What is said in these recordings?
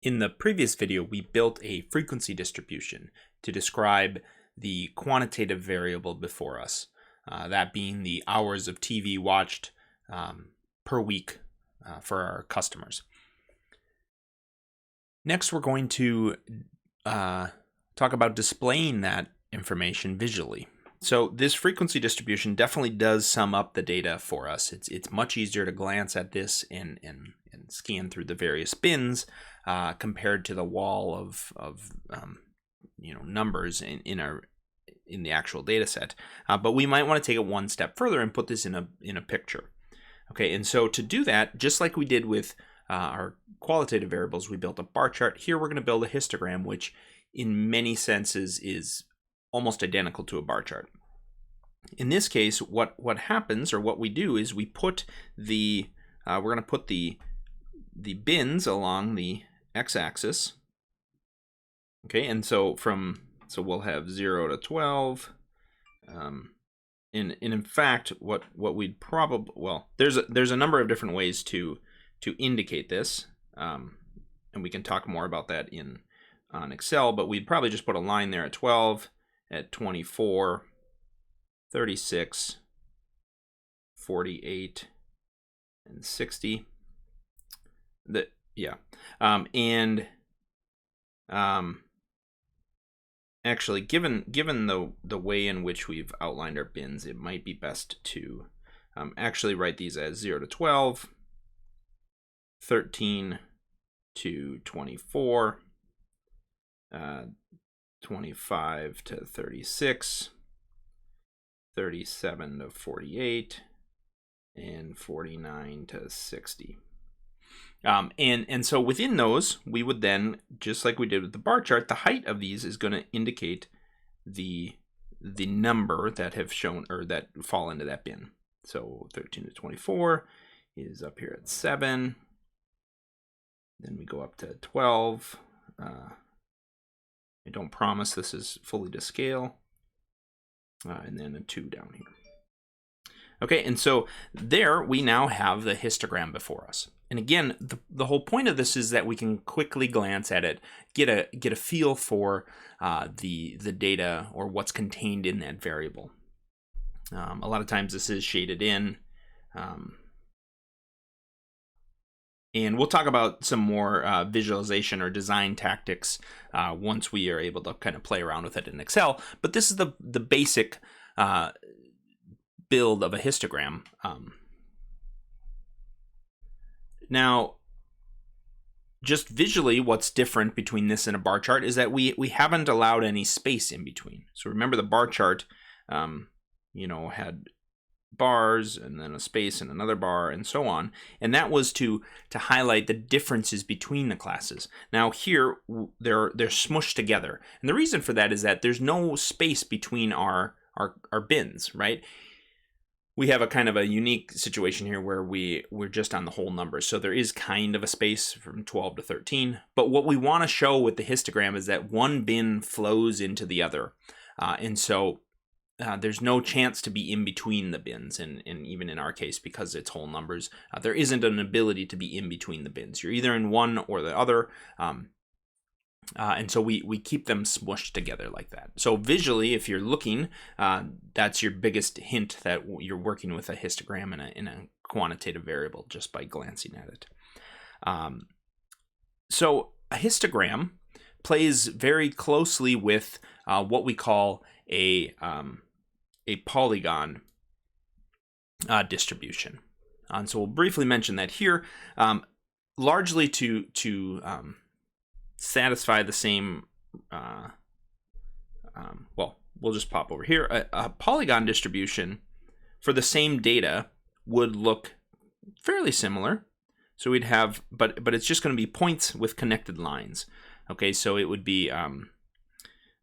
In the previous video, we built a frequency distribution to describe the quantitative variable before us, that being the hours of TV watched per week for our customers. Next, we're going to talk about displaying that information visually. So this frequency distribution definitely does sum up the data for us. It's much easier to glance at this and scan through the various bins compared to the wall of numbers in the actual data set. But we might want to take it one step further and put this in a picture. Okay, and so to do that, just like we did with our qualitative variables, we built a bar chart. Here we're going to build a histogram, which in many senses is almost identical to a bar chart. In this case, what happens, or what we do, is we put we're going to put the bins along the x-axis. Okay, and so we'll have 0 to 12. And in fact, what we'd probably, well, there's a number of different ways to indicate this, and we can talk more about that on Excel, but we'd probably just put a line there at 12, at 24, 36, 48, and 60. Actually, given the way in which we've outlined our bins, it might be best to actually write these as 0 to 12, 13 to 24, 25 to 36, 37 to 48, and 49 to 60. And so within those, we would then, just like we did with the bar chart, the height of these is going to indicate the number that have shown, or that fall into that bin. So 13 to 24 is up here at 7. Then we go up to 12. I don't promise this is fully to scale. And then a 2 down here. Okay, and so there we now have the histogram before us. And again, the whole point of this is that we can quickly glance at it, get a feel for the data or what's contained in that variable. A lot of times this is shaded in. And we'll talk about some more visualization or design tactics once we are able to kind of play around with it in Excel. But this is the basic build of a histogram. Now, just visually, what's different between this and a bar chart is that we haven't allowed any space in between. So remember, the bar chart, had bars and then a space and another bar and so on, and that was to highlight the differences between the classes. Now here they're smushed together, and the reason for that is that there's no space between our bins, right? We have a kind of a unique situation here where we're just on the whole numbers, so there is kind of a space from 12 to 13, but what we want to show with the histogram is that one bin flows into the other, and so there's no chance to be in between the bins, and even in our case, because it's whole numbers, there isn't an ability to be in between the bins. You're either in one or the other, and so we keep them smushed together like that. So visually, if you're looking, that's your biggest hint that you're working with a histogram in a quantitative variable just by glancing at it. So a histogram plays very closely with what we call a polygon distribution. And so we'll briefly mention that here, largely to satisfy the same, we'll just pop over here. A polygon distribution for the same data would look fairly similar. So we'd have, but it's just going to be points with connected lines. Okay, so it would be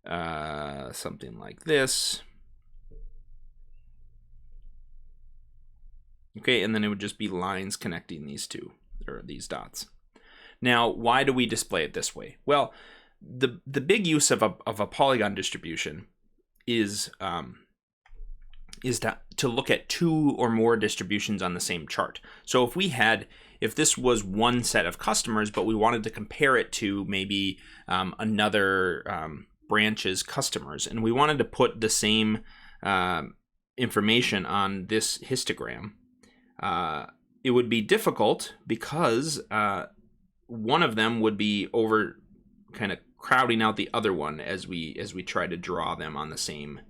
something like this. Okay, and then it would just be lines connecting these two, or these dots. Now, why do we display it this way? Well, the big use of a polygon distribution is is to look at two or more distributions on the same chart. So if this was one set of customers, but we wanted to compare it to maybe another branch's customers, and we wanted to put the same information on this histogram, it would be difficult because one of them would be over kind of crowding out the other one as we try to draw them on the same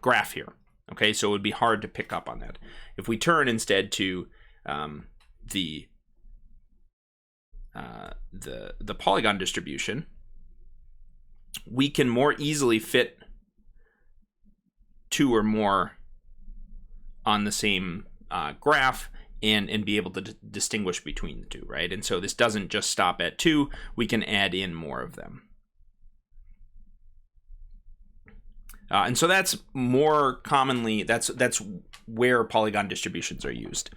graph here. Okay, so it would be hard to pick up on that. If we turn instead to the polygon distribution, we can more easily fit two or more on the same graph and be able to distinguish between the two, right? And so this doesn't just stop at two, we can add in more of them. And so that's more commonly, that's where polygon distributions are used.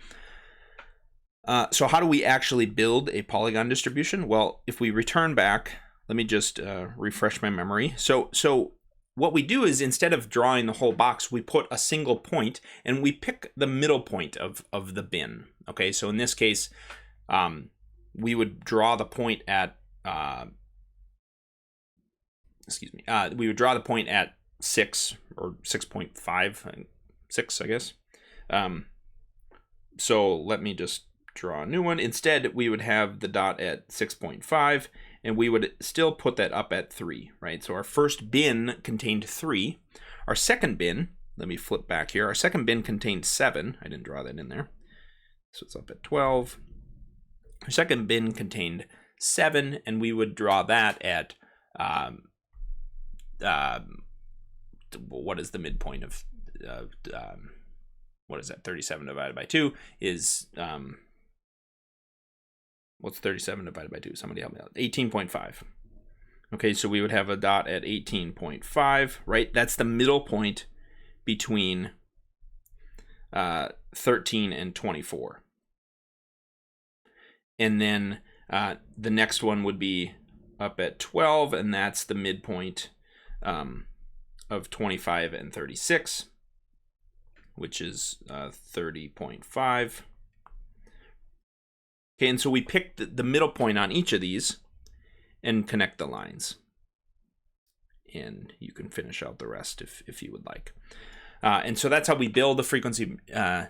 So how do we actually build a polygon distribution? Well, if we return back, let me just refresh my memory. So what we do is, instead of drawing the whole box, we put a single point and we pick the middle point of the bin. Okay, so in this case, we would draw the point at, we would draw the point at 6 or 6.5, 6, I guess. So let me just draw a new one. Instead, we would have the dot at 6.5, and we would still put that up at 3, right? So our first bin contained 3. Our second bin, let me flip back here. Our second bin contained 7. I didn't draw that in there. So it's up at 12. Our second bin contained 7, and we would draw that at what is the midpoint of what is that? 37 divided by 2 is what's 37 divided by 2? Somebody help me out. 18.5. Okay, so we would have a dot at 18.5, right? That's the middle point between 13 and 24. And then the next one would be up at 12, and that's the midpoint of 25 and 36, which is 30.5. Okay, and so we pick the middle point on each of these and connect the lines. And you can finish out the rest if you would like. And so that's how we build a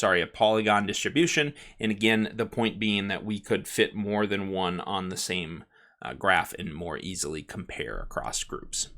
a polygon distribution. And again, the point being that we could fit more than one on the same graph and more easily compare across groups.